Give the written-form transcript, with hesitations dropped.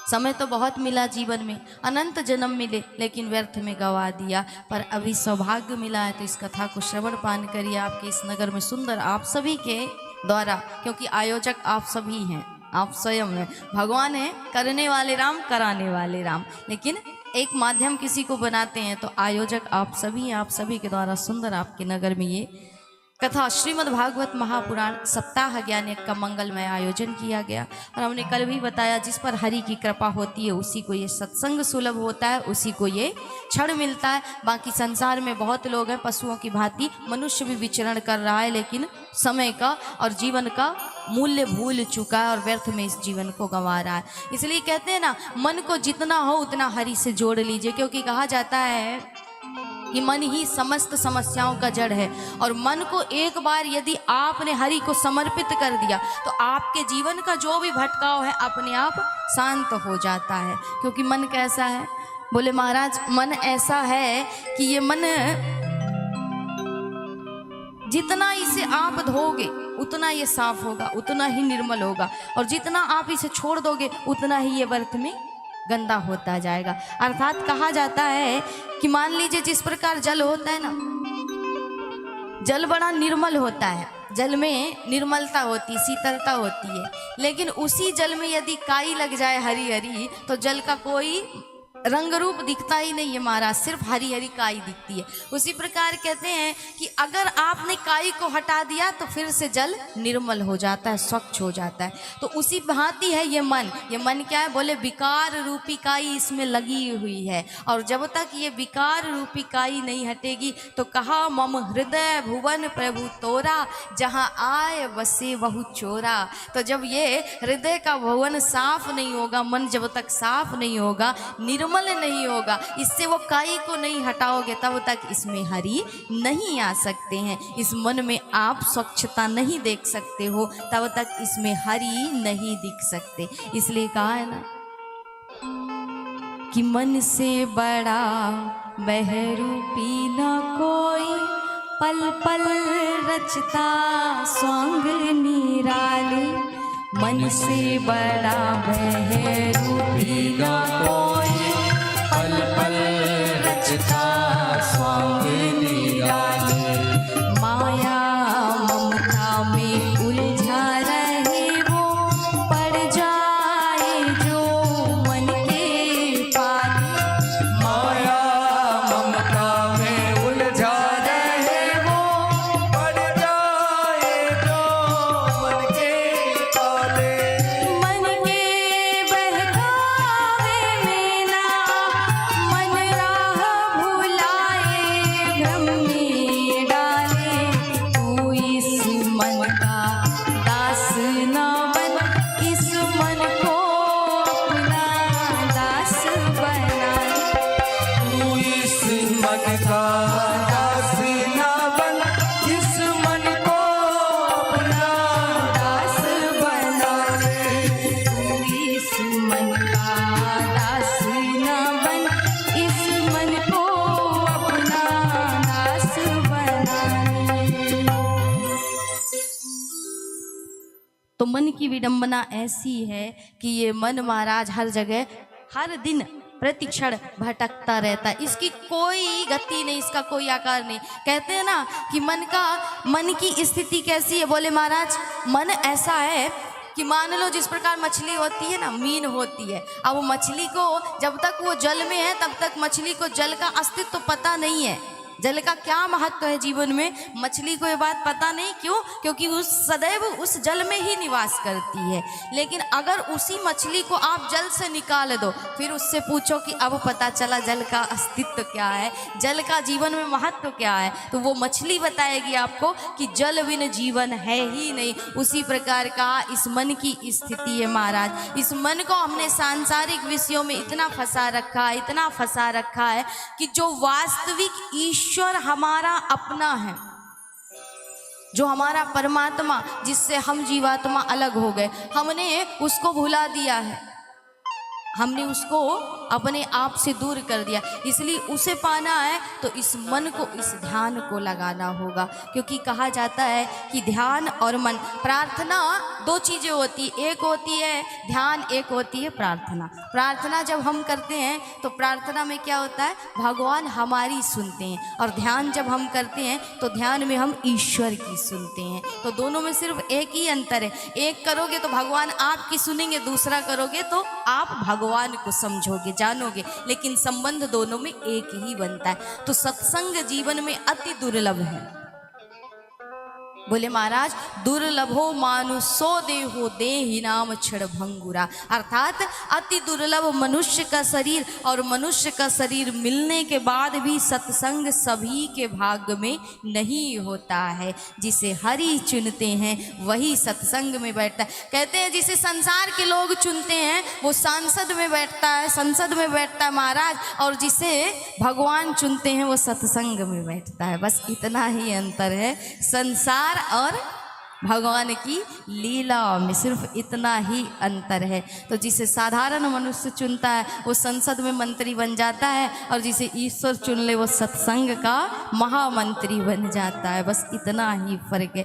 समय तो बहुत मिला जीवन में, अनंत जन्म मिले, लेकिन व्यर्थ में गवा दिया। पर अभी सौभाग्य मिला है तो इस कथा को श्रवण पान करिए आपके इस नगर में सुंदर आप सभी के द्वारा, क्योंकि आयोजक आप सभी हैं, आप स्वयं हैं। भगवान है करने वाले राम, कराने वाले राम, लेकिन एक माध्यम किसी को बनाते हैं तो आयोजक आप सभी, आप सभी के द्वारा सुंदर आपके नगर में ये कथा श्रीमद् भागवत महापुराण सप्ताह ज्ञान यज्ञ का मंगलमय आयोजन किया गया। और हमने कल भी बताया, जिस पर हरि की कृपा होती है उसी को ये सत्संग सुलभ होता है, उसी को ये क्षण मिलता है। बाकी संसार में बहुत लोग हैं, पशुओं की भांति मनुष्य भी विचरण कर रहा है, लेकिन समय का और जीवन का मूल्य भूल चुका है और व्यर्थ में इस जीवन को गंवा रहा है। इसलिए कहते हैं ना, मन को जितना हो उतना हरि से जोड़ लीजिए, क्योंकि कहा जाता है कि मन ही समस्त समस्याओं का जड़ है। और मन को एक बार यदि आपने हरि को समर्पित कर दिया तो आपके जीवन का जो भी भटकाव है अपने आप शांत हो जाता है। क्योंकि मन कैसा है, बोले महाराज मन ऐसा है कि ये मन जितना इसे आप धोगे उतना ये साफ होगा, उतना ही निर्मल होगा, और जितना आप इसे छोड़ दोगे उतना ही ये व्यर्थ में गंदा होता जाएगा। अर्थात कहा जाता है कि मान लीजिए जिस प्रकार जल होता है ना, जल बड़ा निर्मल होता है, जल में निर्मलता होती, शीतलता होती है, लेकिन उसी जल में यदि काई लग जाए हरी हरी तो जल का कोई रंग रूप दिखता ही नहीं है महाराज, सिर्फ हरी हरी काई दिखती है। उसी प्रकार कहते हैं कि अगर आपने काई को हटा दिया तो फिर से जल निर्मल हो जाता है, स्वच्छ हो जाता है। तो उसी भांति है ये मन। ये मन क्या है, बोले विकार रूपी काई इसमें लगी हुई है, और जब तक ये विकार रूपी काई नहीं हटेगी तो कहा मम हृदय भुवन प्रभु तोरा, जहाँ आए बसे बहु चोरा। तो जब ये हृदय का भुवन साफ नहीं होगा, मन जब तक साफ नहीं होगा, निर्मल नहीं होगा, इससे वो काई को नहीं हटाओगे, तब तक इसमें हरि नहीं आ सकते हैं। इस मन में आप स्वच्छता नहीं देख सकते हो, तब तक इसमें हरि नहीं दिख सकते। इसलिए कहा है ना कि मन से बड़ा बहरूपी न कोई, पल पल रचता स्वांग निराली। मन से बड़ा बहरूपी न कोई, पल पल रचता स्वांग निराली। माया ममता में उलझा रहे वो, पड़ जाए जो मन के पाले। माया ममता में उलझा रहे वो, पड़ जाए जो मन के पाले। मन के बहकावे में ना मन राह भुलाए, भ्रम में डाले। तू इस मन का दास न बन, इस मन को अपना दास बना। तू इस मन का दास ना बन, इस मन को अपना दास बना ले। तू इस मन का दास न बन, इस मन को अपना दास बना ले। तो मन की विडंबना ऐसी है कि ये मन महाराज हर जगह हर दिन प्रति क्षण भटकता रहता है, इसकी कोई गति नहीं, इसका कोई आकार नहीं। कहते हैं ना कि मन की स्थिति कैसी है, बोले महाराज मन ऐसा है कि मान लो जिस प्रकार मछली होती है ना, मीन होती है। अब मछली को जब तक वो जल में है तब तक मछली को जल का अस्तित्व तो पता नहीं है, जल का क्या महत्व है जीवन में, मछली को ये बात पता नहीं। क्यों? क्योंकि उस सदैव उस जल में ही निवास करती है। लेकिन अगर उसी मछली को आप जल से निकाल दो, फिर उससे पूछो कि अब पता चला जल का अस्तित्व क्या है, जल का जीवन में महत्व क्या है, तो वो मछली बताएगी आपको कि जल बिन जीवन है ही नहीं। उसी प्रकार का इस मन की स्थिति है महाराज। इस मन को हमने सांसारिक विषयों में इतना फंसा रखा है, इतना फंसा रखा है कि जो वास्तविक ईश्वर हमारा अपना है, जो हमारा परमात्मा जिससे हम जीवात्मा अलग हो गए, हमने उसको भुला दिया है, हमने उसको अपने आप से दूर कर दिया। इसलिए उसे पाना है तो इस मन को, इस ध्यान को लगाना होगा। क्योंकि कहा जाता है कि ध्यान और मन, प्रार्थना दो चीज़ें होती, एक होती है ध्यान, एक होती है प्रार्थना। प्रार्थना जब हम करते हैं तो प्रार्थना में क्या होता है, भगवान हमारी सुनते हैं, और ध्यान जब हम करते हैं तो ध्यान में हम ईश्वर की सुनते हैं। तो दोनों में सिर्फ एक ही अंतर है, एक करोगे तो भगवान आपकी सुनेंगे, दूसरा करोगे तो आप भगवान को समझोगे, जानोगे, लेकिन संबंध दोनों में एक ही बनता है। तो सत्संग जीवन में अति दुर्लभ है। बोले महाराज, दुर्लभो मानुषो देहो देहि नाम क्षण भंगुरा, अर्थात अति दुर्लभ मनुष्य का शरीर, और मनुष्य का शरीर मिलने के बाद भी सत्संग सभी के भाग्य में नहीं होता है। जिसे हरि चुनते हैं वही सत्संग में बैठता है। कहते हैं जिसे संसार के लोग चुनते हैं वो सांसद में बैठता है, संसद में बैठता है महाराज, और जिसे भगवान चुनते हैं वो सत्संग में बैठता है। बस इतना ही अंतर है संसार और भगवान की लीला में, सिर्फ इतना ही अंतर है। तो जिसे साधारण मनुष्य चुनता है वो संसद में मंत्री बन जाता है, और जिसे ईश्वर चुन ले वो सत्संग का महामंत्री बन जाता है। बस इतना ही फर्क है।